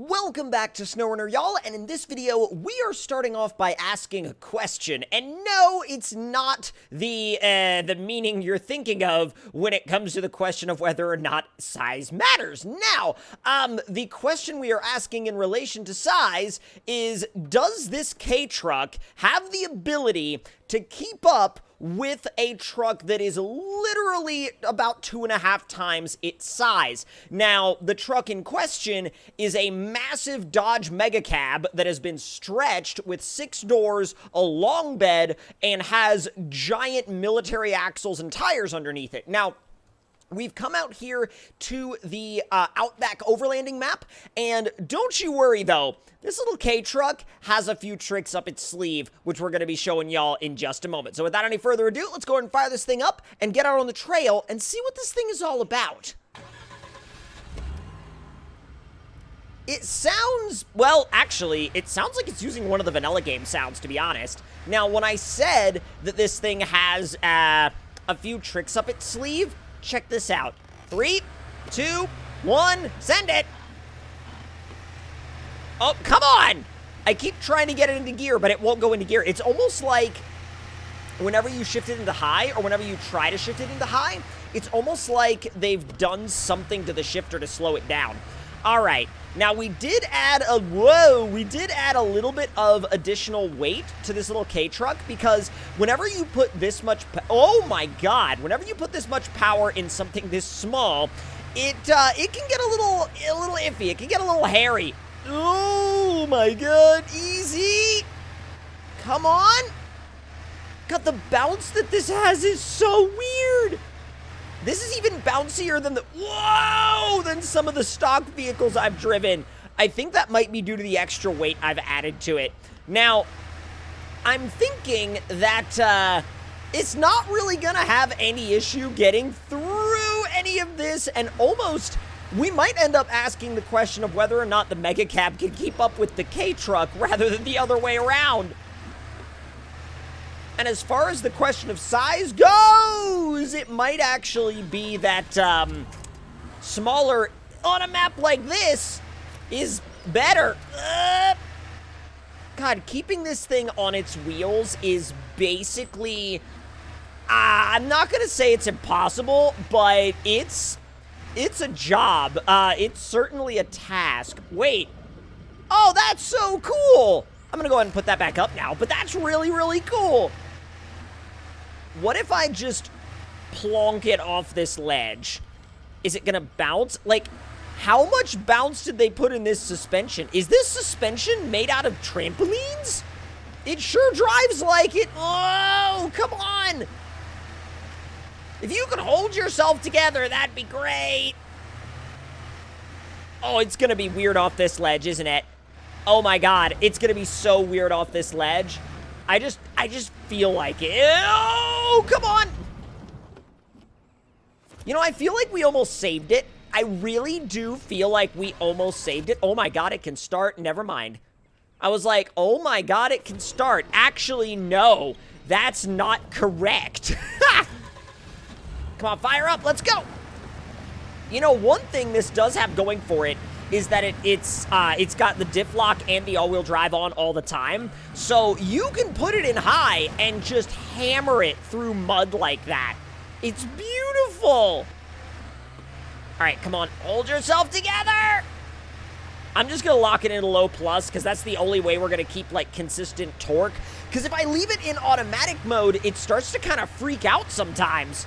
Welcome back to SnowRunner, y'all, and in this video, we are starting off by asking a question, and no, it's not the meaning you're thinking of when it comes to the question of whether or not size matters. Now, the question we are asking in relation to size is, does this Kei Truck have the ability to keep up with a truck that is literally about 2.5 times its size? Now, the truck in question is a massive Dodge Mega Cab that has been stretched with 6 doors, a long bed, and has giant military axles and tires underneath it. Now, we've come out here to the Outback Overlanding map, and don't you worry, though. This little Kei Truck has a few tricks up its sleeve, which we're going to be showing y'all in just a moment. So without any further ado, let's go ahead and fire this thing up and get out on the trail and see what this thing is all about. It sounds, well, actually, it sounds like it's using one of the vanilla game sounds, to be honest. Now, when I said that this thing has a few tricks up its sleeve, check this out. 3, 2, 1, send it! Oh, come on! I keep trying to get it into gear, but it won't go into gear. It's almost like whenever you shift it into high, or whenever you try to shift it into high, it's almost like they've done something to the shifter to slow it down. Alright, now we did add a little bit of additional weight to this little Kei Truck, because whenever you put this much, oh my god, whenever you put this much power in something this small, it can get a little iffy, it can get a little hairy. Oh my god, easy! Come on! God, the bounce that this has is so weird! This is even bouncier than than some of the stock vehicles I've driven. I think that might be due to the extra weight I've added to it. Now, I'm thinking that it's not really gonna have any issue getting through any of this, and almost we might end up asking the question of whether or not the Mega Cab can keep up with the Kei Truck rather than the other way around. And as far as the question of size goes, it might actually be that smaller on a map like this is better. God, keeping this thing on its wheels is basically, I'm not going to say it's impossible, but it's a job. It's certainly a task. Wait. Oh, that's so cool. I'm going to go ahead and put that back up now, but that's really, really cool. What if I just plonk it off this ledge? Is it going to bounce? Like, how much bounce did they put in this suspension? Is this suspension made out of trampolines? It sure drives like it. Oh, come on. If you could hold yourself together, that'd be great. Oh, it's going to be weird off this ledge, isn't it? Oh my god, it's going to be so weird off this ledge. I just feel like it. Oh, come on. You know, I feel like we almost saved it. I really do feel like we almost saved it. Oh my god, it can start. Never mind. I was like, oh my god, it can start. Actually, no. That's not correct. Come on, fire up. Let's go. You know, one thing this does have going for it is that it's got the diff lock and the all-wheel drive on all the time. So you can put it in high and just hammer it through mud like that. It's beautiful. All right, come on. Hold yourself together. I'm just going to lock it into low plus because that's the only way we're going to keep, like, consistent torque. Because if I leave it in automatic mode, it starts to kind of freak out sometimes.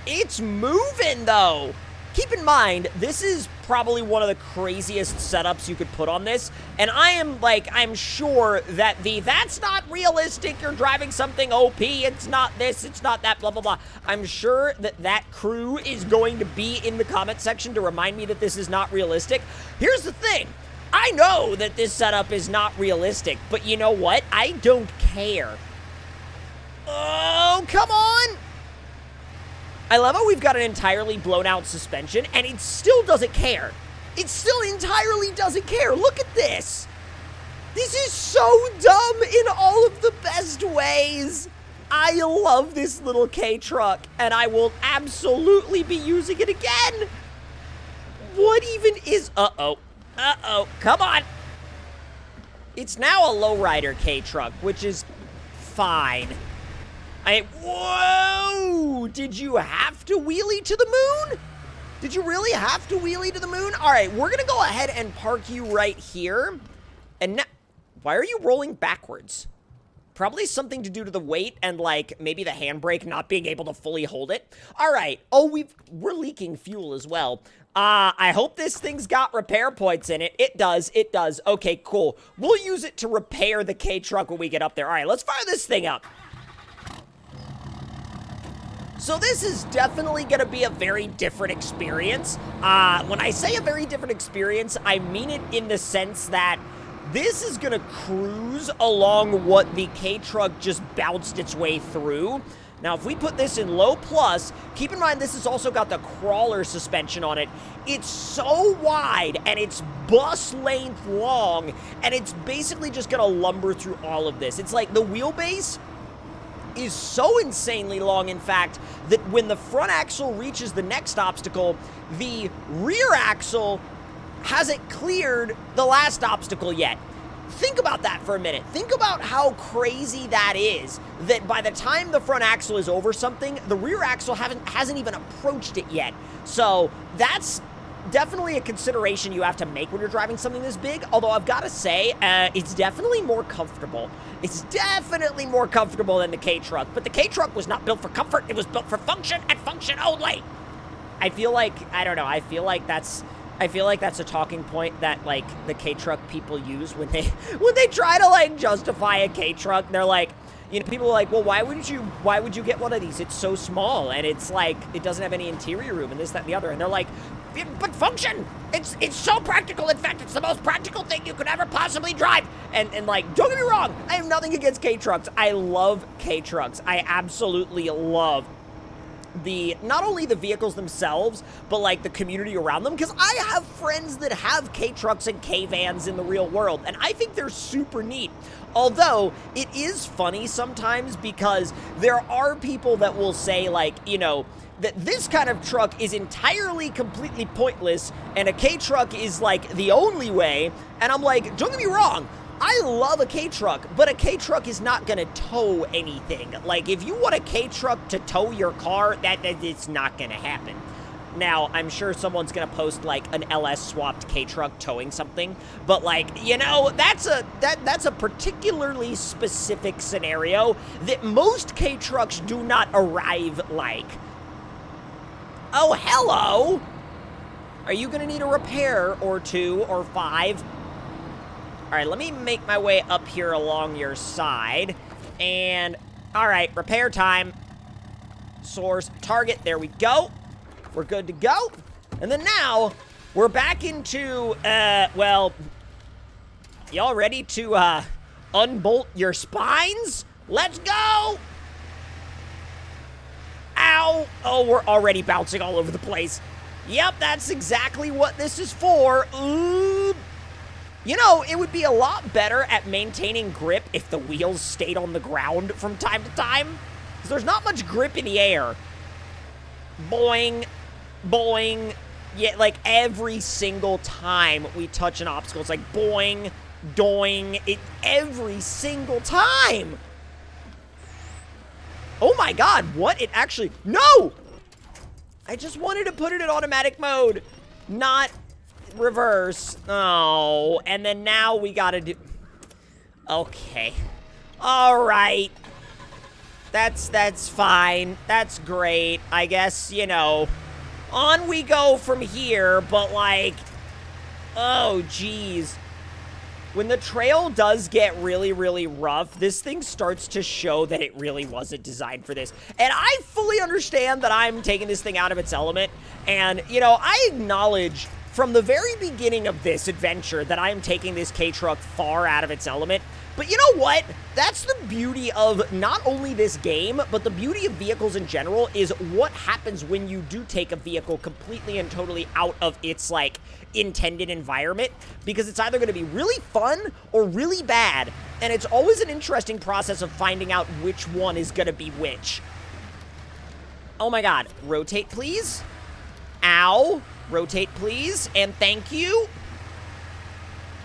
It's moving, though. Keep in mind, this is probably one of the craziest setups you could put on this, and I'm sure that that's not realistic, you're driving something OP, it's not this, it's not that, blah, blah, blah. I'm sure that crew is going to be in the comment section to remind me that this is not realistic. Here's the thing. I know that this setup is not realistic, but you know what? I don't care. Oh, come on! I love how we've got an entirely blown out suspension, and it still doesn't care. It still entirely doesn't care. Look at this. This is so dumb in all of the best ways. I love this little Kei Truck, and I will absolutely be using it again. What even is... Uh-oh. Uh-oh. Come on. It's now a lowrider Kei Truck, which is fine. Whoa! Did you have to wheelie to the moon? Did you really have to wheelie to the moon? All right, we're going to go ahead and park you right here. And now... Why are you rolling backwards? Probably something to do to the weight and, like, maybe the handbrake not being able to fully hold it. All right. Oh, we're leaking fuel as well. I hope this thing's got repair points in it. It does. It does. Okay, cool. We'll use it to repair the Kei Truck when we get up there. All right, let's fire this thing up. So this is definitely going to be a very different experience. When I say a very different experience, I mean it in the sense that this is going to cruise along what the Kei Truck just bounced its way through. Now, if we put this in low plus, keep in mind this has also got the crawler suspension on it. It's so wide, and it's bus length long, and it's basically just going to lumber through all of this. It's like the wheelbase is so insanely long, in fact, that when the front axle reaches the next obstacle, the rear axle hasn't cleared the last obstacle yet. Think about that for a minute. Think about how crazy that is, that by the time the front axle is over something, the rear axle hasn't even approached it yet. So that's definitely a consideration you have to make when you're driving something this big, although I've got to say, it's definitely more comfortable. It's definitely more comfortable than the Kei Truck, but the Kei Truck was not built for comfort. It was built for function and function only. I feel like, I don't know, I feel like that's a talking point that, like, the Kei Truck people use when they try to, like, justify a Kei Truck. They're like, you know, people are like, well, why would you get one of these? It's so small, and it's like, it doesn't have any interior room, and this, that, and the other. And they're like, but function, it's so practical. In fact, it's the most practical thing you could ever possibly drive. And like, don't get me wrong, I have nothing against Kei Trucks. I love Kei Trucks. I absolutely love not only the vehicles themselves, but like the community around them, because I have friends that have Kei Trucks and Kei Vans in the real world, and I think they're super neat. Although, it is funny sometimes because there are people that will say, like, you know, that this kind of truck is entirely, completely pointless, and a Kei Truck is, like, the only way, and I'm like, don't get me wrong, I love a Kei Truck, but a Kei Truck is not going to tow anything. Like, if you want a Kei Truck to tow your car, it's not going to happen. Now, I'm sure someone's going to post, like, an LS-swapped Kei Truck towing something, but, like, you know, that's a particularly specific scenario that most Kei Trucks do not arrive like. Oh, hello! Are you going to need a repair or 2 or 5? All right, let me make my way up here along your side. And, all right, repair time. Source, target, there we go. We're good to go. And then now, we're back into, well, y'all ready to, unbolt your spines? Let's go! Ow! Oh, we're already bouncing all over the place. Yep, that's exactly what this is for. Ooh. You know, it would be a lot better at maintaining grip if the wheels stayed on the ground from time to time, because there's not much grip in the air. Boing, boing. Yeah, like every single time we touch an obstacle, it's like boing, doing, every single time. Oh my God, what? It actually, no! I just wanted to put it in automatic mode, not reverse. Oh, and then now we gotta do... Okay. All right. That's fine. That's great. I guess, you know, on we go from here, but like, oh, geez. When the trail does get really, really rough, this thing starts to show that it really wasn't designed for this. And I fully understand that I'm taking this thing out of its element. And, you know, I acknowledge from the very beginning of this adventure that I am taking this Kei Truck far out of its element. But you know what? That's the beauty of not only this game, but the beauty of vehicles in general is what happens when you do take a vehicle completely and totally out of its, like, intended environment, because it's either going to be really fun or really bad, and it's always an interesting process of finding out which one is going to be which. Oh my God. Rotate, please. Ow. Rotate, please, and thank you.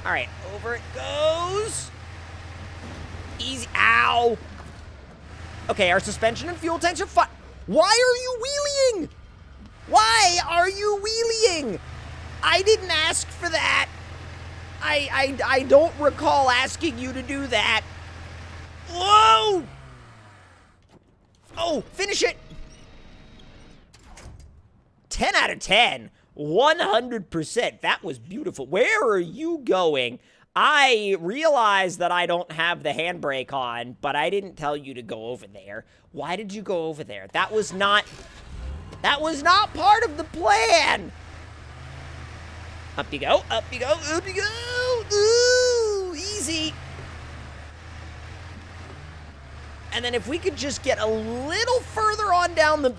All right, over it goes. Easy. Ow. Okay, our suspension and fuel tanks are fine. Why are you wheeling? Why are you wheeling? I didn't ask for that. I don't recall asking you to do that. Whoa! Oh, finish it. 10 out of 10. 100%. That was beautiful. Where are you going? I realize that I don't have the handbrake on, but I didn't tell you to go over there. Why did you go over there? That was not part of the plan. Up you go, up you go, up you go. Ooh, easy. And then if we could just get a little further on down the...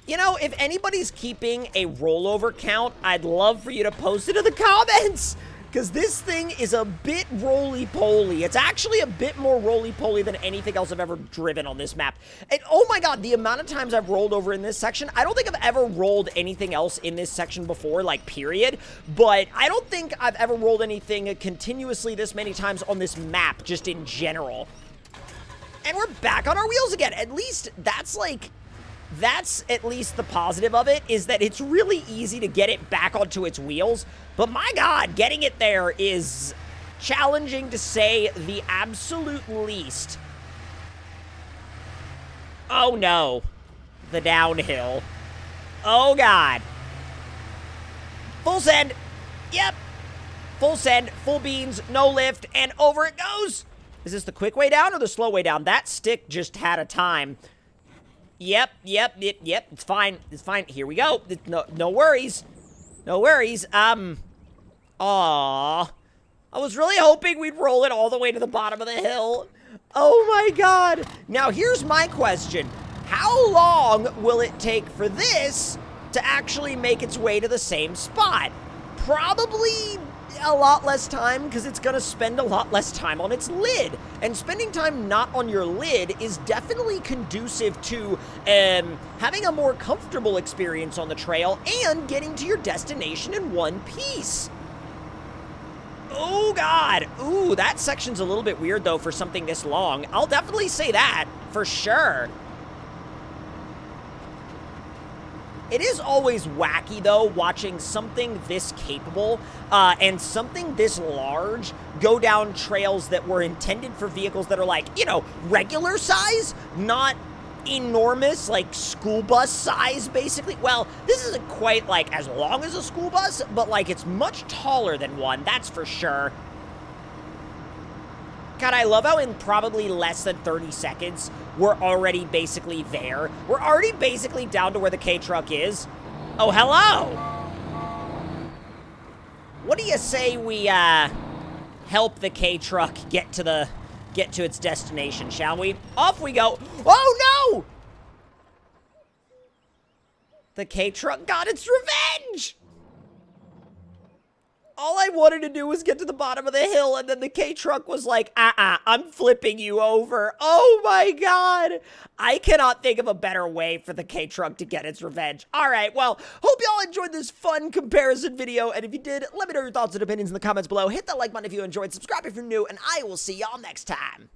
You know, if anybody's keeping a rollover count, I'd love for you to post it in the comments. Because this thing is a bit roly-poly. It's actually a bit more roly-poly than anything else I've ever driven on this map. And oh my god, the amount of times I've rolled over in this section, I don't think I've ever rolled anything else in this section before, like, period. But I don't think I've ever rolled anything continuously this many times on this map, just in general. And we're back on our wheels again. At least that's, like... That's at least the positive of it, is that it's really easy to get it back onto its wheels. But my god, getting it there is challenging to say the absolute least. Oh no. The downhill. Oh god. Full send. Yep. Full send, full beans, no lift, and over it goes. Is this the quick way down or the slow way down? That stick just had a time. Yep, it's fine, here we go, no worries, Aw, I was really hoping we'd roll it all the way to the bottom of the hill. Oh my god, now here's my question, how long will it take for this to actually make its way to the same spot? Probably a lot less time, because it's gonna spend a lot less time on its lid. And spending time not on your lid is definitely conducive to having a more comfortable experience on the trail and getting to your destination in one piece. Oh god. Ooh, that section's a little bit weird though for something this long. I'll definitely say that, for sure. It is always wacky, though, watching something this capable and something this large go down trails that were intended for vehicles that are like, you know, regular size, not enormous, like school bus size, basically. Well, this isn't quite, like, as long as a school bus, but, like, it's much taller than one, that's for sure. God, I love how in probably less than 30 seconds, we're already basically there. We're already basically down to where the Kei Truck is. Oh, hello! What do you say we, help the Kei Truck get to its destination, shall we? Off we go. Oh, no! The Kei Truck got its revenge! All I wanted to do was get to the bottom of the hill, and then the Kei Truck was like, I'm flipping you over. Oh my god. I cannot think of a better way for the Kei Truck to get its revenge. All right, well, hope y'all enjoyed this fun comparison video, and if you did, let me know your thoughts and opinions in the comments below. Hit that like button if you enjoyed, subscribe if you're new, and I will see y'all next time.